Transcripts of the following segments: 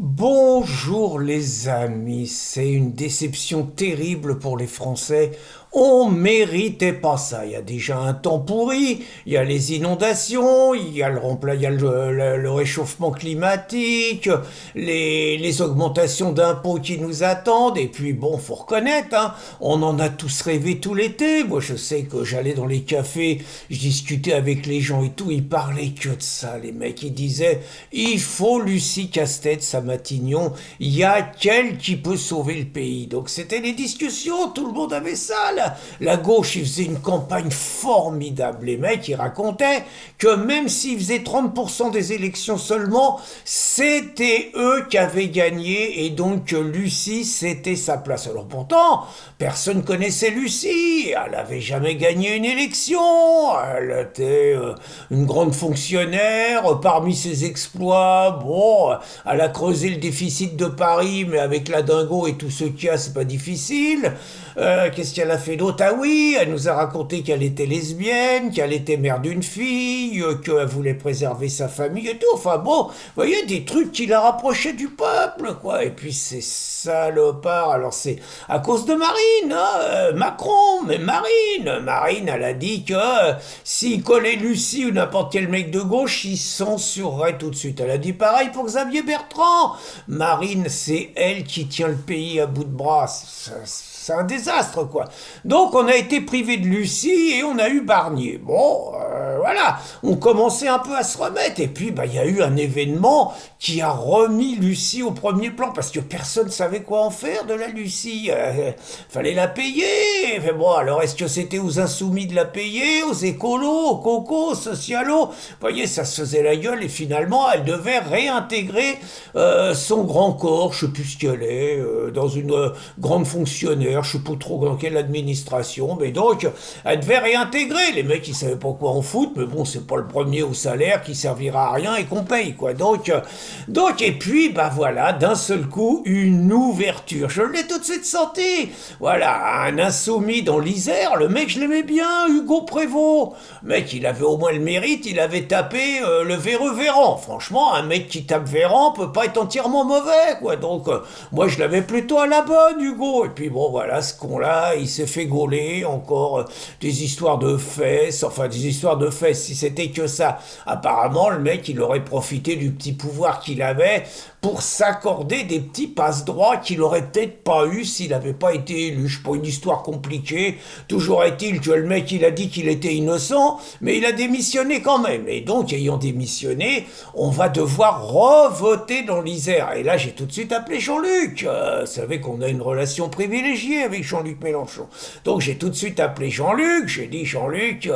Bonjour les amis, c'est une déception terrible pour les Français. On méritait pas ça. Il y a déjà un temps pourri, il y a les inondations, il y a le réchauffement climatique, les augmentations d'impôts qui nous attendent. Et puis bon, faut reconnaître, hein, on en a tous rêvé tout l'été. Moi, je sais que j'allais dans les cafés, je discutais avec les gens et tout, ils parlaient que de ça. Les mecs, ils disaient, il faut Lucie Castex à Matignon, il y a qu'elle qui peut sauver le pays. Donc c'était les discussions, tout le monde avait ça. La gauche, ils faisaient une campagne formidable. Les mecs, ils racontaient que même s'ils faisaient 30% des élections seulement, c'était eux qui avaient gagné et donc que Lucie, c'était sa place. Alors pourtant, personne connaissait Lucie. Elle n'avait jamais gagné une élection. Elle était une grande fonctionnaire. Parmi ses exploits, bon, elle a creusé le déficit de Paris, mais avec la dingo et tout ce qu'il y a, c'est pas difficile. Qu'est-ce qu'elle a fait d'autre? Ah oui, elle nous a raconté qu'elle était lesbienne, qu'elle était mère d'une fille, qu'elle voulait préserver sa famille et tout. Enfin bon, vous voyez, des trucs qui la rapprochaient du peuple, quoi. Et puis c'est salopard. Alors c'est à cause de Marine, hein, Macron, mais Marine, elle a dit que s'il collait Lucie ou n'importe quel mec de gauche, il censurerait tout de suite. Elle a dit pareil pour Xavier Bertrand. Marine, c'est elle qui tient le pays à bout de bras. C'est un désastre, quoi. Donc, on a été privé de Lucie et on a eu Barnier. Bon, voilà, on commençait un peu à se remettre. Et puis, bah, il y a eu un événement qui a remis Lucie au premier plan parce que personne ne savait quoi en faire de la Lucie. Fallait la payer. Mais bon, alors, est-ce que c'était aux insoumis de la payer, aux écolos, aux cocos, aux socialos? Vous voyez, ça se faisait la gueule et finalement, elle devait réintégrer son grand corps, je sais plus ce qu'elle est, dans une grande fonctionnaire, je sais pas trop dans quelle administration, mais donc elle devait réintégrer. Les mecs ils savaient pas quoi en foutre, mais bon c'est pas le premier au salaire qui servira à rien et qu'on paye quoi. Donc et puis bah voilà, d'un seul coup une ouverture. Je l'ai tout de suite senti. Voilà, un insoumis dans l'Isère, le mec je l'aimais bien, Hugo Prévost. Le mec il avait au moins le mérite, il avait tapé le véreux Véran. Franchement, un mec qui tape Véran peut pas être entièrement mauvais quoi. Donc moi je l'avais plutôt à la bonne Hugo. Et puis bon voilà, ce con-là, il s'est fait gauler, encore des histoires de fesses, enfin des histoires de fesses, si c'était que ça. Apparemment, le mec, il aurait profité du petit pouvoir qu'il avait pour s'accorder des petits passe-droits qu'il aurait peut-être pas eu s'il n'avait pas été élu. Je sais pas, une histoire compliquée. Toujours est-il que le mec, il a dit qu'il était innocent, mais il a démissionné quand même. Et donc, ayant démissionné, on va devoir revoter dans l'Isère. Et là, j'ai tout de suite appelé Jean-Luc. Vous savez qu'on a une relation privilégiée avec Jean-Luc Mélenchon. Donc, j'ai tout de suite appelé Jean-Luc. J'ai dit, Jean-Luc,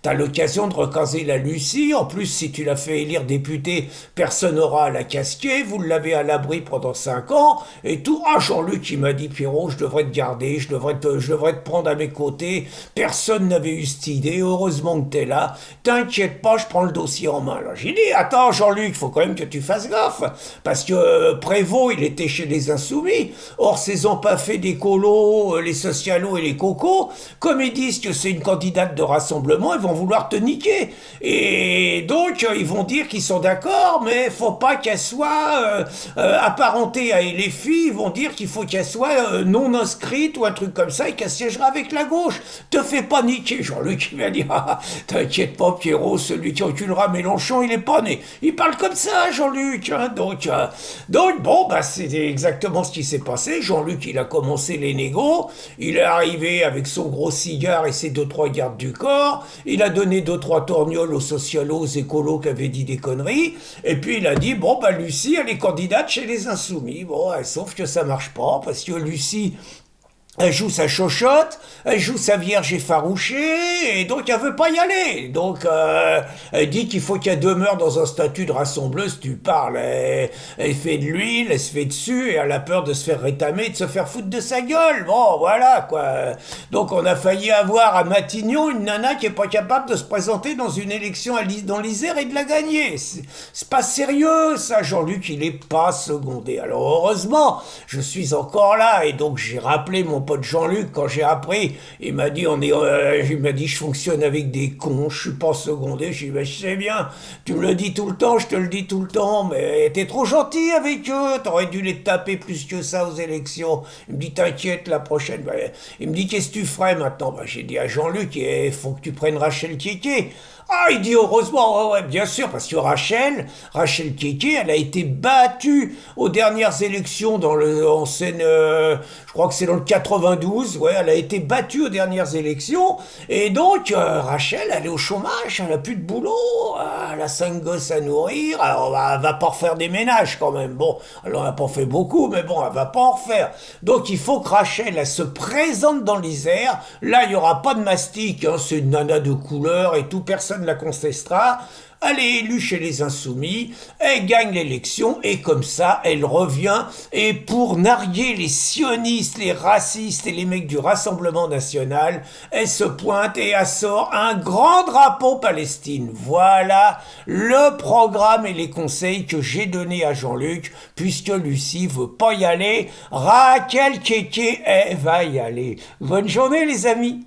t'as l'occasion de recaser la Lucie. En plus, si tu l'as fait élire député, personne n'aura à la casquer. Vous l'avez à l'abri pendant 5 ans. Et tout. Ah, Jean-Luc, il m'a dit, Pierrot, je devrais te garder. Je devrais te prendre à mes côtés. Personne n'avait eu cette idée. Heureusement que t'es là. T'inquiète pas, je prends le dossier en main. J'ai dit, attends, Jean-Luc, faut quand même que tu fasses gaffe. Parce que Prévost, il était chez les Insoumis. Or, ces empaffés des colos, les socialos et les cocos, comme ils disent que c'est une candidate de rassemblement, ils vont vouloir te niquer. Et donc, ils vont dire qu'ils sont d'accord, mais faut pas qu'elle soit apparentée à LFI. Ils vont dire qu'il faut qu'elle soit non inscrite ou un truc comme ça et qu'elle siégera avec la gauche. Te fais pas niquer. Jean-Luc, il va dire, ah, t'inquiète pas, Pierrot, celui qui enculera Mélenchon, il est pas né. Il parle comme ça, Jean-Luc. Hein, donc, bon, bah, c'est exactement ce qui s'est passé. Jean-Luc, il a commencé les négos. Il est arrivé avec son gros cigare et ses 2-3 gardes du corps. Il a donné 2-3 torgnoles aux socialos, aux écolos qui avaient dit des conneries. Et puis, il a dit, bon, bah, Lucie, elle est candidate chez les Insoumis. Bon, sauf que ça marche pas parce que Lucie, elle joue sa chochotte, elle joue sa vierge effarouchée, et donc elle veut pas y aller. Donc elle dit qu'il faut qu'elle demeure dans un statut de rassembleuse, tu parles. Elle fait de l'huile, elle se fait dessus, et elle a peur de se faire rétamer, de se faire foutre de sa gueule. Bon, voilà, quoi. Donc on a failli avoir à Matignon une nana qui est pas capable de se présenter dans une élection dans l'Isère et de la gagner. C'est pas sérieux, ça, Jean-Luc, il est pas secondé. Alors heureusement, je suis encore là, et donc j'ai rappelé mon pote Jean-Luc, quand j'ai appris, il m'a dit, je fonctionne avec des cons, je suis pas secondé. Je lui ai dit, ben, je sais bien, tu me le dis tout le temps, je te le dis tout le temps, mais t'es trop gentil avec eux, t'aurais dû les taper plus que ça aux élections. Il me dit, t'inquiète, la prochaine. Ben, il me dit, qu'est-ce que tu ferais maintenant? Ben, j'ai dit à Jean-Luc, il faut que tu prennes Rachel Keke. Ah, il dit heureusement, ouais, ouais, bien sûr, parce que Rachel Keke, elle a été battue aux dernières élections en Seine, je crois que c'est dans le 92, ouais, elle a été battue aux dernières élections, et donc Rachel, elle est au chômage, elle a plus de boulot, elle a 5 gosses à nourrir, alors elle va pas refaire des ménages quand même, bon, elle en a pas fait beaucoup, mais bon, elle va pas en refaire. Donc il faut que Rachel, elle se présente dans l'Isère, là il y aura pas de mastic, hein, c'est une nana de couleur et tout, personne la contestera. Elle est élue chez les Insoumis, elle gagne l'élection et comme ça, elle revient et pour narguer les sionistes, les racistes et les mecs du Rassemblement National, elle se pointe et elle sort un grand drapeau Palestine. Voilà le programme et les conseils que j'ai donnés à Jean-Luc puisque Lucie veut pas y aller. Raquel Keke, elle va y aller. Bonne journée les amis.